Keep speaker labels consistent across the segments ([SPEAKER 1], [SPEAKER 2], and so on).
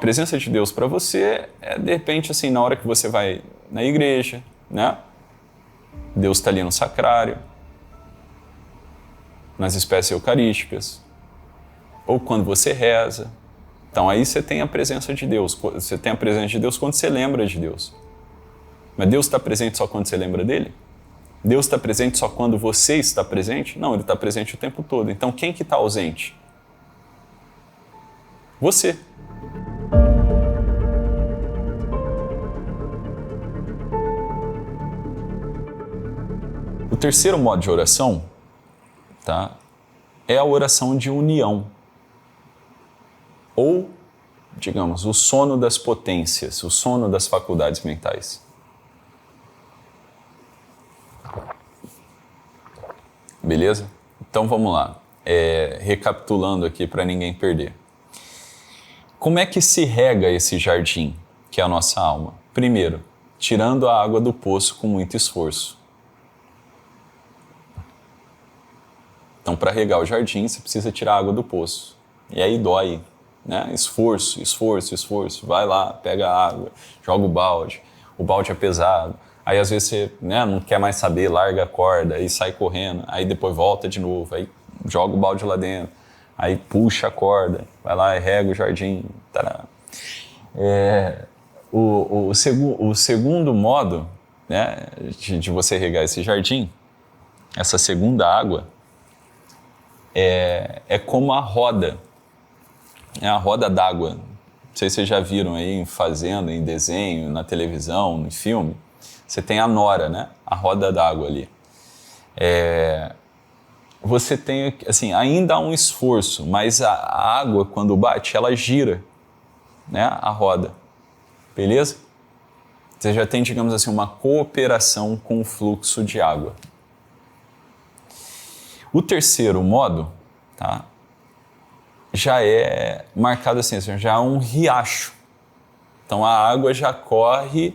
[SPEAKER 1] presença de Deus para você é, de repente, assim, na hora que você vai na igreja, né? Deus está ali no sacrário, nas espécies eucarísticas, ou quando você reza. Então aí você tem a presença de Deus. Você tem a presença de Deus quando você lembra de Deus. Mas Deus está presente só quando você lembra dele? Deus está presente só quando você está presente? Não, ele está presente o tempo todo. Então quem que está ausente? Você. O terceiro modo de oração, tá, é a oração de união. Ou, digamos, o sono das potências, o sono das faculdades mentais. Beleza? Então vamos lá. Recapitulando aqui para ninguém perder. Como é que se rega esse jardim, que é a nossa alma? Primeiro, tirando a água do poço com muito esforço. Então, para regar o jardim, você precisa tirar a água do poço. E aí dói, né? Esforço, esforço, esforço. Vai lá, pega a água, joga o balde é pesado. Aí às vezes você, né, não quer mais saber, larga a corda e sai correndo. Aí depois volta de novo, aí joga o balde lá dentro. Aí puxa a corda, vai lá e rega o jardim. Tará. O segundo modo, né, de você regar esse jardim, essa segunda água, é como a roda. É a roda d'água. Não sei se vocês já viram aí em fazenda, em desenho, na televisão, no filme. Você tem a nora, né? A roda d'água ali. Você tem, assim, ainda há um esforço, mas a água, quando bate, ela gira, né? A roda. Beleza? Você já tem, digamos assim, uma cooperação com o fluxo de água. O terceiro modo, tá, já é marcado assim, já é um riacho. Então a água já corre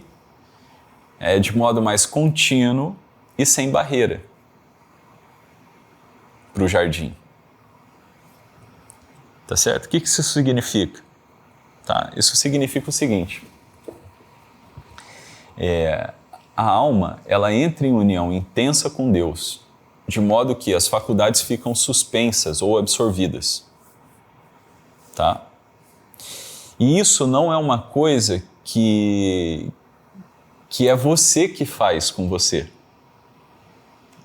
[SPEAKER 1] de modo mais contínuo e sem barreira para o jardim. Tá certo? O que isso significa? Tá? Isso significa o seguinte. A alma, ela entra em união intensa com Deus, de modo que as faculdades ficam suspensas ou absorvidas. Tá? E isso não é uma coisa que é você que faz com você.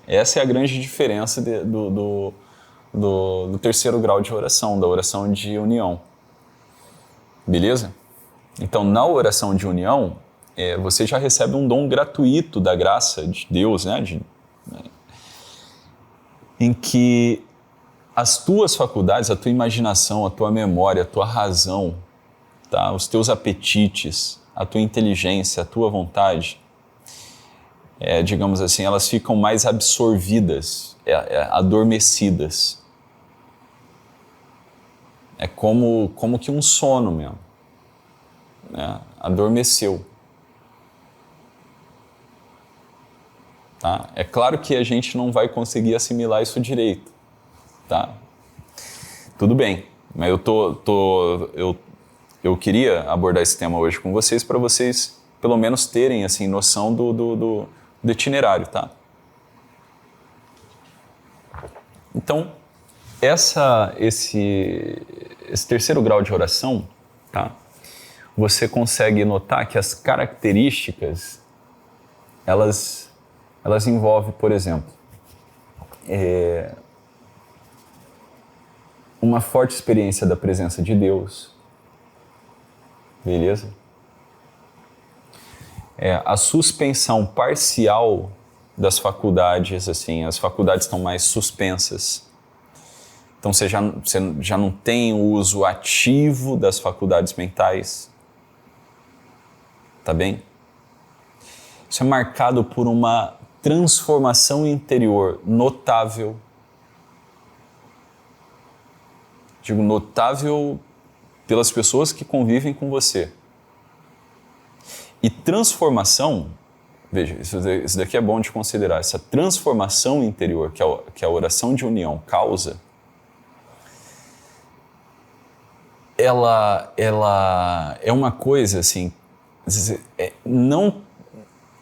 [SPEAKER 1] Essa é a grande diferença do terceiro grau de oração, da oração de união. Beleza? Então, na oração de união, você já recebe um dom gratuito da graça de Deus, né? Em que as tuas faculdades, a tua imaginação, a tua memória, a tua razão, tá? Os teus apetites, a tua inteligência, a tua vontade, digamos assim, elas ficam mais absorvidas, adormecidas. É como que um sono mesmo, né? Adormeceu. Tá? É claro que a gente não vai conseguir assimilar isso direito. Tá? Tudo bem, mas eu queria abordar esse tema hoje com vocês para vocês pelo menos terem assim, noção do itinerário. Tá? Então, esse terceiro grau de oração, tá? Você consegue notar que as características elas envolvem, por exemplo, uma forte experiência da presença de Deus, beleza? A suspensão parcial das faculdades, assim, as faculdades estão mais suspensas. Então você já não tem o uso ativo das faculdades mentais, tá bem? Isso é marcado por uma transformação interior notável. Digo notável pelas pessoas que convivem com você. E transformação, veja, isso daqui é bom de considerar, essa transformação interior que a oração de união causa, ela é uma coisa assim, não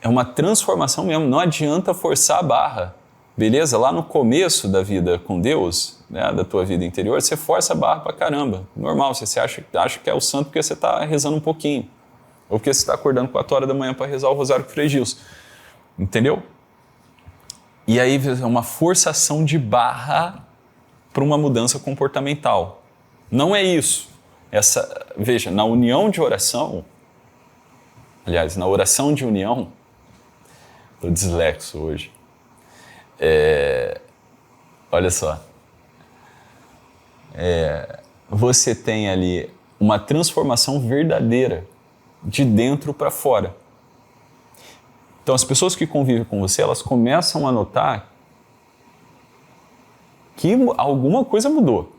[SPEAKER 1] é uma transformação mesmo, não adianta forçar a barra, beleza? Lá no começo da vida com Deus, né, da tua vida interior, você força a barra pra caramba, normal, você acha que é o santo porque você está rezando um pouquinho, ou porque você está acordando 4 horas da manhã para rezar o rosário com o Frei Gilson, entendeu? E aí é uma forçação de barra para uma mudança comportamental. Não é isso. Veja, na união de oração, aliás, na oração de união, estou dislexo hoje, olha só, você tem ali uma transformação verdadeira de dentro para fora. Então, as pessoas que convivem com você, elas começam a notar que alguma coisa mudou.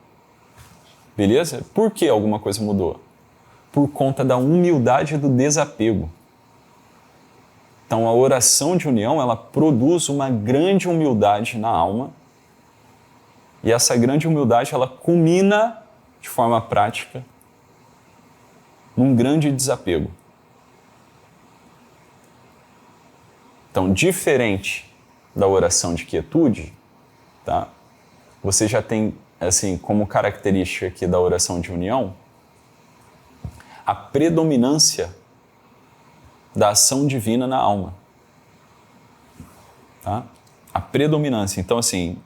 [SPEAKER 1] Beleza? Por que alguma coisa mudou? Por conta da humildade e do desapego. Então, a oração de união, ela produz uma grande humildade na alma. E essa grande humildade, ela culmina, de forma prática, num grande desapego. Então, diferente da oração de quietude, tá? Você já tem, assim, como característica aqui da oração de união, a predominância da ação divina na alma. Tá? A predominância. Então, assim,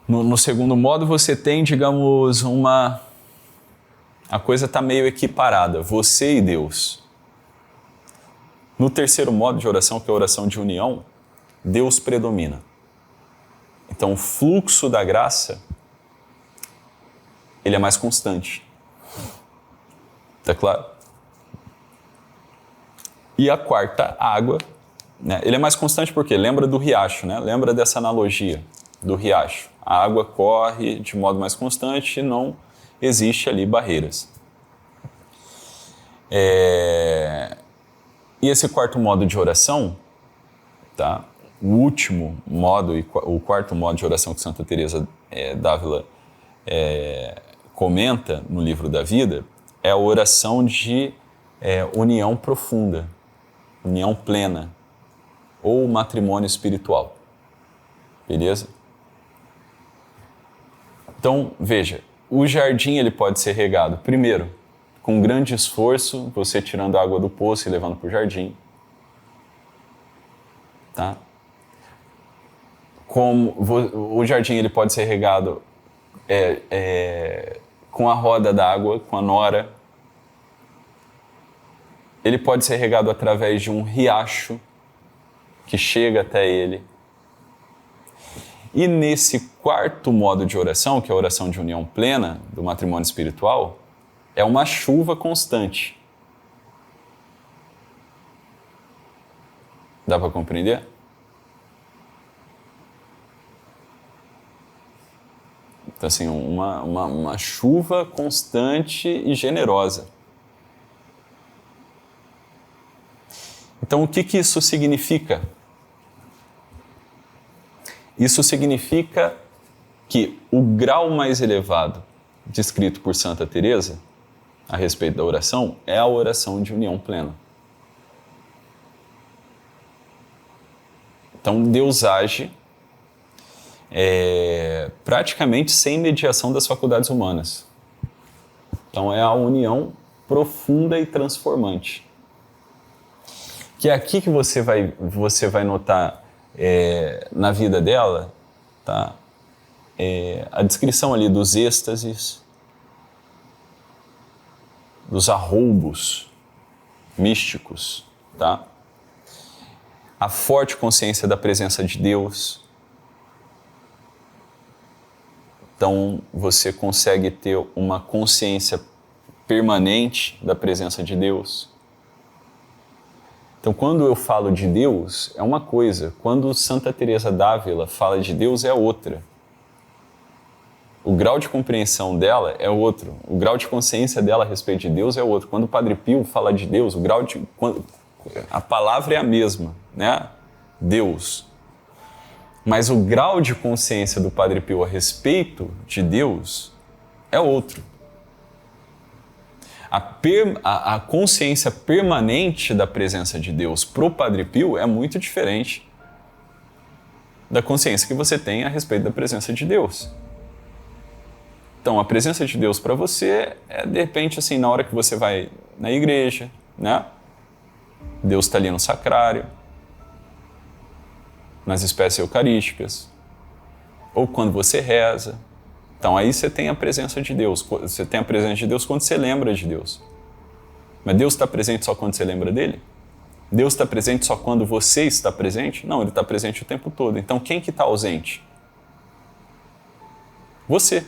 [SPEAKER 1] no segundo modo, você tem, digamos, a coisa está meio equiparada, você e Deus. No terceiro modo de oração, que é a oração de união, Deus predomina. Então, o fluxo da graça, ele é mais constante. Tá claro? E a quarta, água, né? Ele é mais constante porque lembra do riacho, né? Lembra dessa analogia do riacho. A água corre de modo mais constante e não existe ali barreiras. E esse quarto modo de oração, tá? O último modo, o quarto modo de oração que Santa Teresa d'Ávila comenta no Livro da Vida, é a oração de união profunda, união plena, ou matrimônio espiritual. Beleza? Então, veja, o jardim ele pode ser regado, primeiro, com grande esforço, você tirando a água do poço e levando para o jardim. Tá? O jardim ele pode ser regado com a roda d'água, com a nora. Ele pode ser regado através de um riacho que chega até ele. E nesse quarto modo de oração, que é a oração de união plena do matrimônio espiritual, é uma chuva constante. Dá para compreender? Então, assim, uma chuva constante e generosa. Então, o que isso significa? Isso significa que o grau mais elevado descrito por Santa Teresa a respeito da oração é a oração de união plena. Então, Deus age praticamente sem mediação das faculdades humanas. Então, é a união profunda e transformante. Que é aqui que você vai notar na vida dela, tá? A descrição ali dos êxtases, dos arroubos místicos, tá? A forte consciência da presença de Deus. Então, você consegue ter uma consciência permanente da presença de Deus. Então, quando eu falo de Deus, é uma coisa. Quando Santa Teresa d'Ávila fala de Deus, é outra. O grau de compreensão dela é outro. O grau de consciência dela a respeito de Deus é outro. Quando o Padre Pio fala de Deus, a palavra é a mesma, né? Deus. Mas o grau de consciência do Padre Pio a respeito de Deus é outro. A consciência permanente da presença de Deus pro Padre Pio é muito diferente da consciência que você tem a respeito da presença de Deus. Então, a presença de Deus para você é, de repente, assim, na hora que você vai na igreja, né? Deus está ali no sacrário, nas espécies eucarísticas, ou quando você reza. Então, aí você tem a presença de Deus. Você tem a presença de Deus quando você lembra de Deus. Mas Deus está presente só quando você lembra dele? Deus está presente só quando você está presente? Não, ele está presente o tempo todo. Então, quem que está ausente? Você.